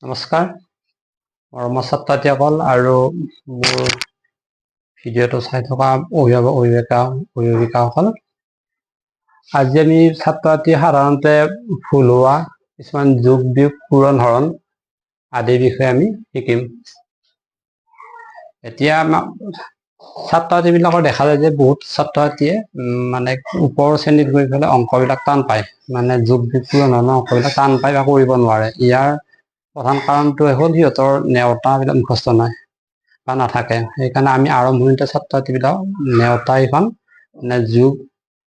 নমস্কাৰ মৰমৰ ছাত্ৰ-ছাত্ৰীসকল আৰু মোৰ ভিডিঅ'টো চাই থকা অভিভাৱিকাসকল। আজি আমি ছাত্ৰ-ছাত্ৰী সাধাৰণতে ভুল হোৱা কিছুমান যোগ বিয়োগ পূৰণ হৰণ আদিৰ বিষয়ে আমি শিকিম। এতিয়া ছাত্ৰ-ছাত্ৰীবিলাকৰ দেখা যায় যে বহুত ছাত্ৰ-ছাত্ৰীয়ে মানে ওপৰৰ শ্ৰেণীত গৈ পেলাই অংকবিলাক টান পায়, মানে যোগ বিয়োগ পূৰণ হৰণৰ অংকবিলাক টান পায় বা কৰিব নোৱাৰে। ইয়াৰ প্ৰধান কাৰণটো হ'ল সিহঁতৰ নেওতাবিলাক মুখস্থ নাই বা নাথাকে। সেইকাৰণে আমি আৰম্ভণিতে ছাত্ৰ-ছাত্ৰীবিলাকক নেওতা এখন যোগ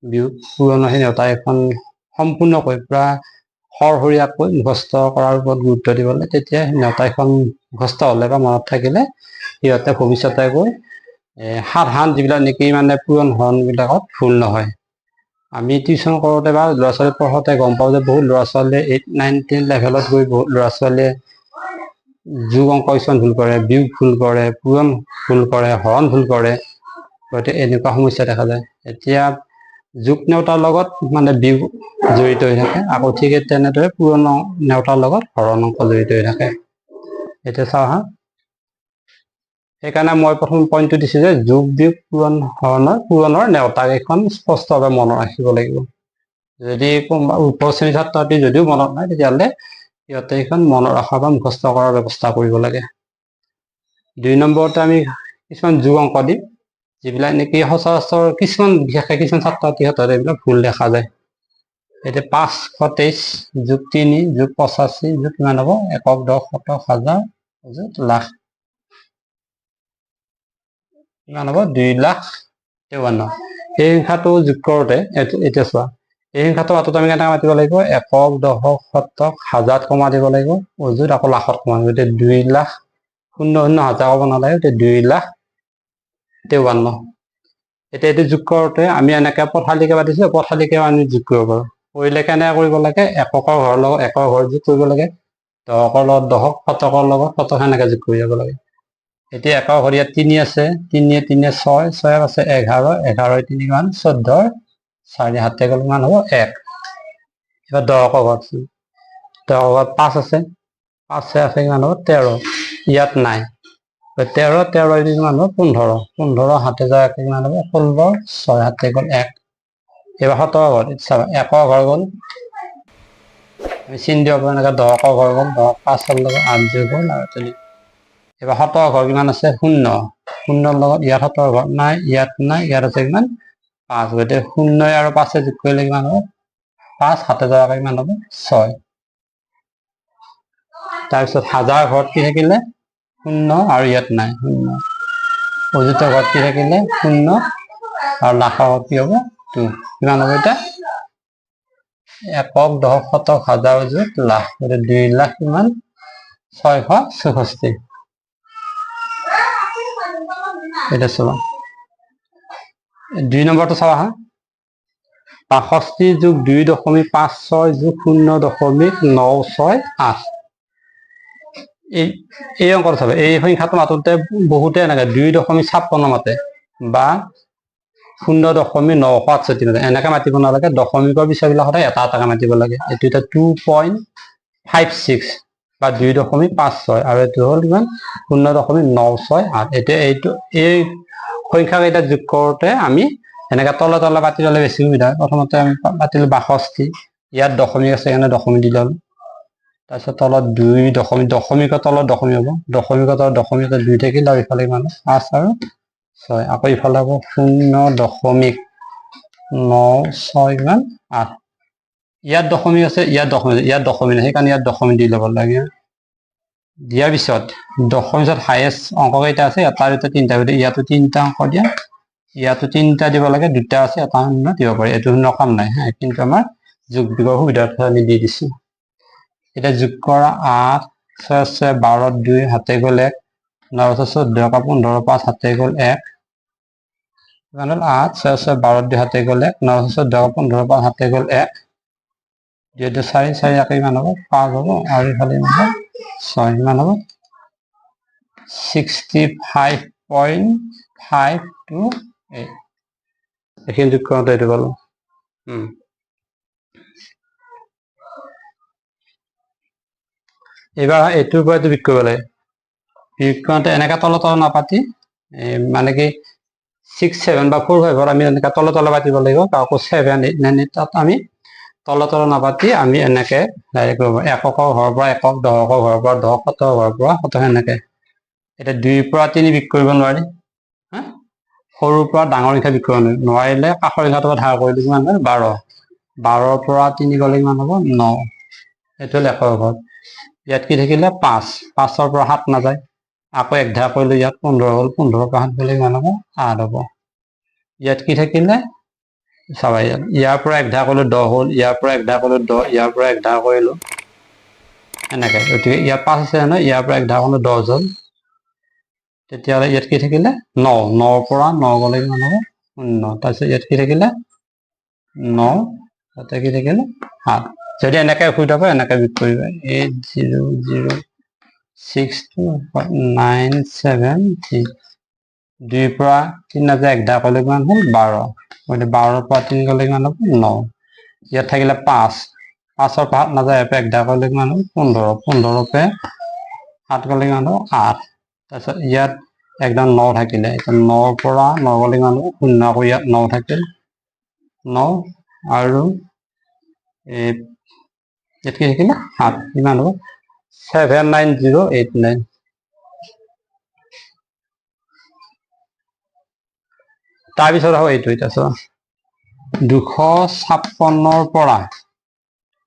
বিয়োগ পূৰণৰ সেই নেওতা এখন সম্পূৰ্ণকৈ প্ৰায় সৰসৰীয়াকৈ মুখস্থ কৰাৰ ওপৰত গুৰুত্ব দিব লাগে। তেতিয়া নেওতা এখন মুখস্থ হ'লে বা মনত থাকিলে সিহঁতে ভৱিষ্যতে গৈ সাধাৰণ যিবিলাক নেকি মানে পূৰণ হৰণবিলাকত ভুল নহয়। আমি টিউশ্যন কৰোঁতে বা ল'ৰা ছোৱালী পঢ়োঁতে গম পাওঁ যে বহুত ল'ৰা ছোৱালীয়ে 8, 9, 10 লেভেলত গৈ বহুত ল'ৰা ছোৱালীয়ে যোগ অংক কিছুমান ভুল কৰে, বিয়োগ ভুল কৰে, পূৰণ ভুল কৰে, হৰণ ভুল কৰে। গতিকে এনেকুৱা সমস্যা দেখা যায়। এতিয়া যোগ নেওতাৰ লগত মানে বিয়োগ জড়িত হৈ থাকে, আকৌ ঠিক তেনেদৰে পূৰণ নেওতাৰ লগত হৰণ অংক জড়িত হৈ থাকে। এতিয়া চাওঁ হা, সেইকাৰণে মই প্ৰথম পইণ্টটো দিছোঁ যে যোগ বিয়োগ পূৰণৰ নেওতাকেইখন স্পষ্টভাৱে মনত ৰাখিব লাগিব। যদি কোনোবা ওপৰ শ্ৰেণীৰ ছাত্ৰ-ছাত্ৰী যদিও মনত নাই, তেতিয়াহ'লে সিহঁতে এইখন মনত ৰখা বা মুখস্থ কৰাৰ ব্যৱস্থা কৰিব লাগে। 2 নম্বৰতে আমি কিছুমান যোগ অংক দিম, যিবিলাক নেকি সচৰাচৰ বিশেষকৈ কিছুমান ছাত্ৰ-ছাত্ৰীৰ হাতত এইবিলাক ভুল দেখা যায়। এতিয়া 523 যোগ 3 যোগ 85 যোগ কিমান হ'ব? 1, 10, 100, 1000 যোগ লাখ কিমান হ'ব? 2,53,000। এই সংখ্যাটো যোগ কৰোঁতে এতিয়া চোৱা, এই সংখ্যাটো হাতত আমি কেনেকৈ মাতিব লাগিব? 1, 10, 100, 1000 কমা দিব লাগিব, অযুত আকৌ লাখত কমা দিব। এতিয়া 2,00,000 ক'ব নালাগে, এতিয়া 2,53,000। এতিয়া এইটো যোগ কৰোঁতে আমি এনেকৈ পথালিকে পাতিছোঁ, পথালিকেও আমি যোগ কৰিব পাৰোঁ। কৰিলে কেনেকৈ কৰিব লাগে? এককৰ ঘৰৰ লগত একৰ ঘৰ যোগ কৰিব লাগে, দহকৰ লগত দহক, শতকৰ লগত শতক সেনেকৈ যোগ কৰি যাব লাগে। এতিয়া একৰ ঘৰ ইয়াত 3 আছে, 3 3 6, 6 আছে 11, 11 3 কিমান? 14, 4 7 গ'ল কিমান হ'ব? 1। এবার 10 ঘর 10 ঘর 5 আছে, 5 আছে কিমান হ'ব? 13। ইয়াত নাই, 13 13 কিমান হ'ব? 15, 15 হাতে যায় কিমান হ'ব? 16, 6 হাতে গ'ল 1। এবার 17 ঘর চাবা, 1 ঘর গ'ল, আমি চিন দিব পাৰোঁ এনেকৈ 10 ঘৰ গ'ল, 10 5 লগত 8 যোগ হ'ল আৰু তেনেকৈ। এবাৰ 17 ঘৰ কিমান আছে? 0, 0 লগত ইয়াত 17 ঘৰ নাই, ইয়াত নাই, ইয়াত আছে কিমান? 5। গতিকে 0 আৰু 5 যোগ কৰিলে কিমান হ'ব? 5 হাতে যাব কিমান হ'ব? 6। তাৰপিছত 1000 ঘৰত কি থাকিলে? 0 আৰু ইয়াত নাই 0। অযুত ঘৰত কি থাকিলে? 0 আৰু লাখৰ ঘৰত কি হ'ব? 2। কিমান হ'ব এতিয়া? 1, 10, শতক, 1000 যোগ লাখ। গতিকে 2,00,000 কিমান? 664। এটা চাবা, 2 নম্বৰটো চাবা হা, 65 যোগ 2.56 যোগ 0.968। এই অংকটো চাবা, এই সংখ্যাটো মাতোতে বহুতে এনেকে 2.56 মাতে বা 0.968 মাতে, এনেকে মাতিব নালাগে। দশমিকৰ পিছৰবিলাক সদায় এটা এটাকে মাতিব লাগে। এইটো এতিয়া 2.56 বা 2.56 আৰু এইটো হ'ল কিমান? 0.968। এতিয়া এই সংখ্যা কেইটা যোগ কৰোঁতে আমি এনেকে তলে তলে পাতি ল'লে বেছি সুবিধা হয়। প্ৰথমতে আমি পাতিলোঁ 62, ইয়াত দশমিক আছে কাৰণে দশমিক দি ল'লোঁ। তাৰপিছত তলত 2 দশমিকৰ তলত দশমিক হ'ব, দশমিকৰ তলত দশমিক 2 থাকিল আৰু ইফালে কিমান? 5 আৰু 6। আকৌ ইফালে হ'ব 0.968। ইয়াত দশমিক আছে, ইয়াত দশমিক নাই, সেইকাৰণে ইয়াত দশমিক দি ল'ব লাগে। দিয়াৰ পিছত দশমিকত হায়েষ্ট অংক কেইটা আছে? তাৰ ভিতৰত 3টা, গতিকে ইয়াতো 3টা অংক দিয়া, ইয়াতো 3টা দিব লাগে, 2টা আছে, এটা শূন্য দিব পাৰি। এইটো শূন্য কাম নাই, কিন্তু আমাৰ যোগ বিয়োগৰ সুবিধাৰ্থে আমি দি দিছোঁ। এতিয়া যোগ কৰা 8, 6 6 12, 2 হাতে গ'ল 1, 9 14, 15, 5 হাতে গ'ল 1, কিমান হ'ল? 8 6 6 12, 2 হাতে গ'ল 1, 9 14, 15, 5 হাতে গ'ল 1, 2 4 4 1 কিমান হ'ব? 5 হ'ব আৰু ইফালে কিমান হ'ব? 6 কিমান হ'ব? 65.528। এইখিনি যোগ কৰোঁতে এইটো পালোঁ। এইবাৰ এইটোৰ পৰা এইটো বিয়োগ কৰিব লাগে বিয়োগ কৰোঁতে এনেকৈ তল নাপাতি মানে কি 6 7 বা 4 5 আমি এনেকৈ তল পাতিব লাগিব আকৌ 7 8 9 তাত আমি তল নাপাতি আমি এনেকৈ ডাইৰেক্ট কৰিব এককৰ ঘৰৰ পৰা একক দশকৰ ঘৰৰ পৰা দশ শতকৰ ঘৰৰ পৰা শতক এনেকৈ এতিয়া 2 ৰ পৰা 3 বিয়োগ কৰিব নোৱাৰি হা সৰুৰ পৰা ডাঙৰ সংখ্যা বিয়োগ কৰিব নোৱাৰিলে কাষৰ সংখ্যাটো ধাৰ কৰিলে কিমান হয় 12 12 ৰ পৰা 3 গ'লে কিমান হ'ব 9 এইটো হ'ল একৰ ঘৰ ইয়াত কি থাকিলে 5 5 ৰ পৰা 7 নাযায় আকৌ এক ধাৰ কৰিলে ইয়াত 15 হ'ল 15 ৰ পৰা 7 গ'লে কিমান হ'ব 8 হ'ব ইয়াত কি থাকিলে চাবা ইয়াৰ পৰা এক ধাৰ কৰিলে 10 হ'ল ইয়াৰ পৰা এক ধাৰ কৰিলে 10 ইয়াৰ পৰা এক ধাৰ কৰিলো এনেকৈ গতিকে ইয়াত 5 আছে নহয় ইয়াৰ পৰা এক ধাৰ কৰিলে 10 হ'ল তেতিয়াহ'লে ইয়াত কি থাকিলে 9 9 ৰ পৰা 9 গ'লে কিমান হ'ব 0 তাৰপিছত ইয়াত কি থাকিলে 9 তাতে কি থাকিলে 7 যদি এনেকৈ অসুবিধা পায় এনেকৈ বিয়োগ কৰিবা 8 0 0 6 2 9 7 3 2 ৰ পৰা 3 নাযায় এক ধাৰ কৰিলে কিমান হ'ল 12 গতিকে 12 ৰ পৰা 3 গ'লে কিমান হ'ব 9 ইয়াত থাকিলে 5 5 ৰ পৰা 7 নাযায় ইয়াৰ পৰা এক ধাৰ কৰিলে কিমান হ'ব 15 15 ৰ পৰা 7 গ'লে কিমান হ'ব 8 তাৰপিছত ইয়াত একদম 9 থাকিলে এতিয়া 9 ৰ পৰা 9 গ'লে কিমান হ'ব 0 আকৌ ইয়াত 9 থাকিল 9 আৰু ইয়াত কি থাকিলে 7 কিমান হ'ব 79089 তাৰপিছত হ'ব এইটো এতিয়া চোৱা 256 ৰ পৰা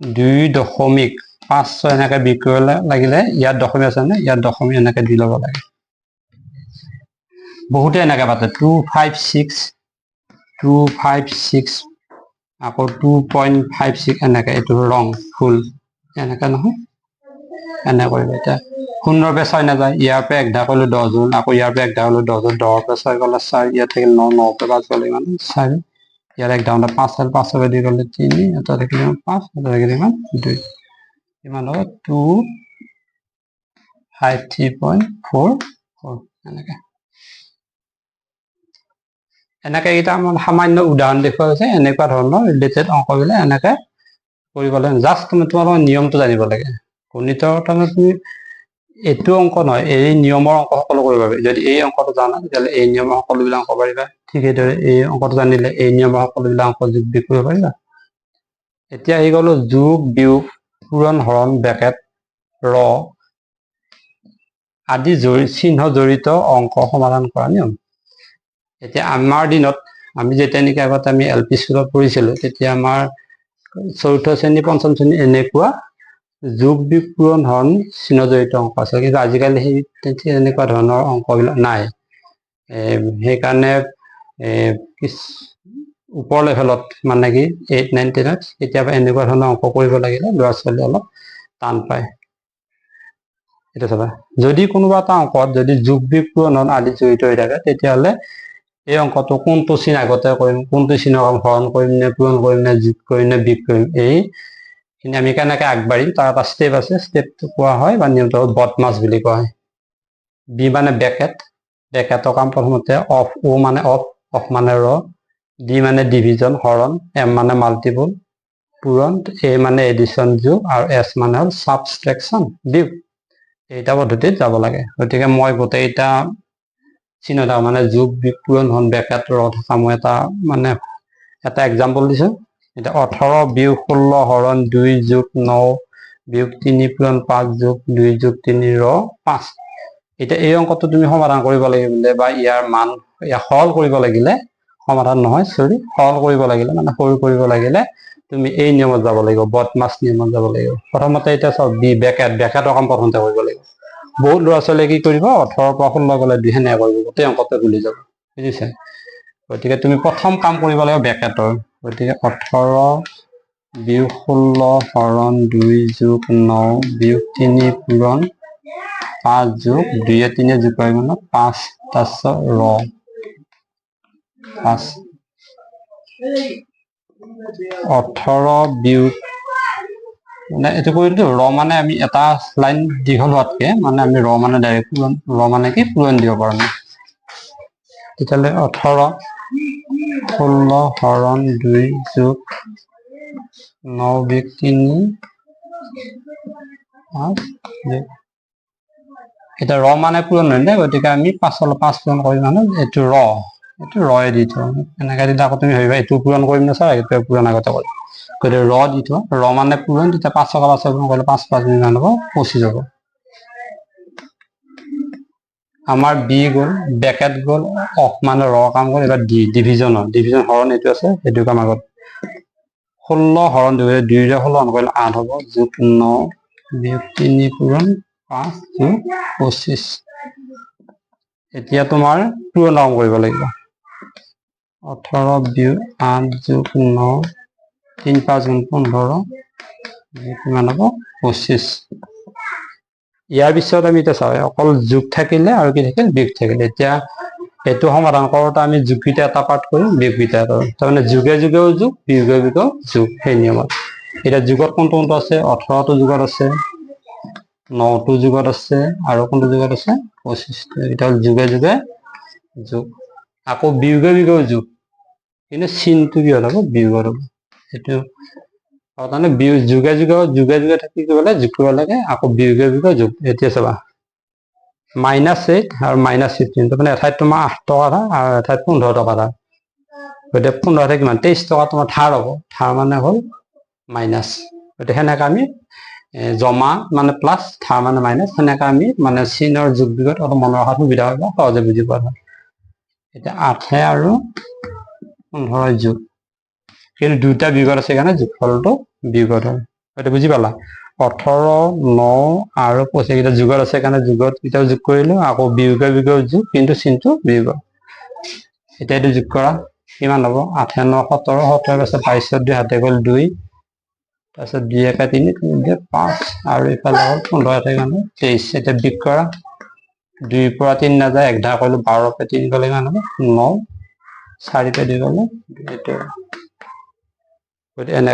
2.56 এনেকৈ বিয়োগ কৰিব লাগিলে ইয়াত দশমিক আছে নে ইয়াত দশমিক এনেকৈ দি ল'ব লাগে বহুতে এনেকৈ পাতে 256 256 আকৌ 2.56 এনেকৈ এইটো ৰং ফুল এনেকৈ নহয় এনে কৰিব এতিয়া 0 ৰ পৰা 6 নাযায় ইয়াৰ পৰা এক ধাৰ কৰিলে 10 হ'ল আকৌ ইয়াৰ পৰা এক ধাৰ কৰিলে 10 হ'ল 10 ৰ পৰা 6 গ'লে 4 ইয়াত থাকিল 9 9 ৰ পৰা 5 গ'লে কিমান 4 ইয়াত এক ধাৰ 5 হ'ল 5 ৰ পৰা 2 গ'লে 3 এটা থাকিলে 5 এটা থাকিলে কিমান 2 কিমান হ'ব 253.44 এনেকৈ এইটা আমাৰ সামান্য উদাহৰণ দেখুওৱা হৈছে এনেকুৱা ধৰণৰ ৰিলেটেড অংকবিলাক এনেকৈ কৰিব লাগে জাষ্ট তোমালোকৰ নিয়মটো জানিব লাগে গণিতৰ তাৰমানে তুমি এইটো অংক নহয় এই নিয়মৰ অংক সকলো কৰিব পাৰিবা যদি এই অংকটো জানা তেতিয়াহ'লে এই নিয়মৰ সকলোবিলাক অংক পাৰিবা ঠিক সেইদৰে এই অংকটো জানিলে এই নিয়মৰ সকলোবিলাক অংক যোগ বিয়োগ কৰিব পাৰিবা এতিয়া আহি গ'লো যোগ বিয়োগ পূৰণ হৰণ ব্ৰেকেট ৰ আদি চিহ্ন জড়িত অংক সমাধান কৰা নিয়ম এতিয়া আমাৰ দিনত আমি যেতিয়া নেকি আগতে আমি LP স্কুলত পঢ়িছিলোঁ তেতিয়া আমাৰ 4ৰ্থ শ্ৰেণী 5ম শ্ৰেণী এনেকুৱা যোগ বিয়োগ পূৰণ হৰণ চিহ্ন জড়িত অংক আছে কিন্তু আজিকালি সেই এনেকুৱা ধৰণৰ অংকবিলাক নাই সেইকাৰণে ওপৰ লেভেলত মানে কি 8 9 10ত কেতিয়াবা এনেকুৱা ধৰণৰ অংক কৰিব লাগিলে ল'ৰা ছোৱালী অলপ টান পায় এটা চাবা যদি কোনোবা এটা অংকত যদি যোগ বিয়োগ পূৰণ আদি জড়িত হৈ থাকে তেতিয়াহ'লে এই অংকটো কোনটো চিন আগতে কৰিম কোনটো চিন হৰণ কৰিম নে পূৰণ কৰিম নে যোগ কৰিম নে বিয়োগ কৰিম এইখিনি আমি কেনেকৈ আগবাঢ়িম তাৰ এটা ষ্টেপ আছে ষ্টেপটো কোৱা হয় বা নিয়মটো বদমাছ বুলি কোৱা হয় বি মানে ব্ৰেকেটৰ কাম প্ৰথমতে অফ ও মানে অফ মানে ৰ ডি মানে ডিভিজন হৰণ এম মানে মাল্টিপল পূৰণ এ মানে এডিশ্যন যোগ আৰু এছ মানে হ'ল ছাবষ্ট্ৰেকশ্যন বিয়োগ এইটা পদ্ধতিত যাব লাগে গতিকে মই গোটেইটা চিহ্ন থকা মানে যোগ বিয়োগ পূৰণ হৰণ ব্ৰেকেট ৰ থকা মই এটা এক্সাম্পল দিছোঁ এতিয়া 18 বিয়োগ 16 হৰণ 2 যোগ 9 বিয়োগ 3 পূৰণ 5 যোগ 2 যোগ 3 ৰ 5 এতিয়া এই অংকটো তুমি সমাধান কৰিব লাগিলে বা ইয়াৰ মান সৰল কৰিব লাগিলে সমাধান নহয় সৰল কৰিব লাগিলে মানে সৰু কৰিব লাগিলে তুমি এই নিয়মত যাব লাগিব বদমাছ নিয়মত যাব লাগিব প্ৰথমতে এতিয়া চাওক বি ব্ৰেকেটৰ কাম প্ৰথমতে কৰিব লাগিব বহুত ল'ৰা ছোৱালীয়ে কি কৰিব 18 পৰা 16 গ'লে 2 সেনেকৈ কৰিব গোটেই অংকতে ভুলি যাব বুজিছে গতিকে তুমি প্ৰথম কাম কৰিব লাগিব ব্ৰেকেটৰ গতিকে 18 বিয়োগ 16 হৰণ 2 যোগ 9 বিয়োগ 3 পূৰণ 5 যোগ 2 3 যোগ কৰিব 5 তাৰপিছত ৰ 5 18 বিয়োগ মানে এইটো কৰিলো ৰ মানে আমি এটা লাইন দীঘল হোৱাতকে মানে আমি ৰ মানে ডাইৰেক্ট ৰ মানে কি পূৰণ দিব পাৰোঁ তেতিয়াহ'লে 18 16 হৰণ 2 যোগ 9 বিয়োগ 3 5 এটা ৰ মানে পূৰণ হয় নে গতিকে আমি 5 পূৰণ কৰিম মানে এইটো ৰয়ে দি থওঁ এনেকৈ দিলে আকৌ তুমি ভাবিবা এইটো পূৰণ কৰিম না ছাৰ এইটো পূৰণ আগতে কৰিম গতিকে ৰ দি থওঁ ৰ মানে পূৰণ তেতিয়া 5 পূৰণ কৰিলে 5 কিমান হ'ব 25 হ'ব আমাৰ বি গ'ল ব্ৰেকেট গ'ল অফ মানে ৰ কাম গ'ল এবাৰ ডিভিজন হৰণ এইটো আছে সেইটো কাম আগত 16 হৰণ 2 2 16 কৰিলে 8 হ'ব যোগ 9 বিয়োগ 3 পূৰণ 5 যোগ 25 এতিয়া তোমাৰ পূৰণ কাম কৰিব লাগিব 18 বিয়োগ 8 যোগ 9 3 5 15 কিমান হ'ব 25 ইয়াৰ পিছত আমি এতিয়া চাওঁ অকল যোগ থাকিলে আৰু কি থাকিল বিয়োগ থাকিলে এতিয়া এইটো সমাধান কৰোঁতে আমি যোগকেইটা এটা পাৰ্ট কৰিম বিয়োগকেইটা এটা তাৰমানে যোগে যোগেও যোগ বিয়োগে বিয়োগেও যোগ সেই নিয়মত এতিয়া যোগত কোনটো আছে 18টো যোগত আছে 9টো যোগত আছে আৰু কোনটো যোগত আছে 25টো এটা যোগে যোগে যোগ আকৌ বিয়োগে বিয়োগেও যোগ কিন্তু চিনটো কি হ'ব বিয়োগৰ হ'ব সেইটো তাৰমানে যোগে যোগে থাকি গ'লে যোগ কৰিব লাগে আকৌ বিয়োগে বিয়োগে যোগ এতিয়া চাবা -8 আৰু -15 তাৰমানে এঠাইত তোমাৰ 8 টকা এটা আৰু এঠাইত 15 টকা এটা গতিকে 15 কিমান 23 টকা তোমাৰ ধাৰ হ'ব ধাৰ মানে হ'ল মাইনাছ গতিকে সেনেকৈ আমি জমা মানে প্লাছ ধাৰ মানে মাইনাছ সেনেকৈ আমি মানে চিনৰ যোগ বিয়োগত অলপ মনত ৰখাত সুবিধা হয় বা সহজে বুজি পোৱা হয় এতিয়া 8 আৰু 15 যোগ কিন্তু দুটা বিয়োগত আছে কাৰণে যোগফলটো বিয়োগত হয় সেইটো বুজি পালা 18 9 আৰু 25 কেইটা যোগত আছে কাৰণে যোগত কেইটাও যোগ কৰিলো আকৌ বিয়োগে বিয়োগেও যোগ কিন্তু চিনটো বিয়োগ এতিয়া এইটো যোগ কৰা কিমান হ'ব 8 9 17 17 আছে 22 2 হাতে গ'ল 2 তাৰপিছত 2 1 3 3 2 5 আৰু ইফালে হ'ল 15 কিমান 23 এতিয়া বিয়োগ কৰা 2 পৰা 3 নাযায় 1 ধাৰ কৰিলো 12 পৰা 3 গ'লে কিমান হ'ব 9 4 পৰা 2 গ'লে এইটো এনে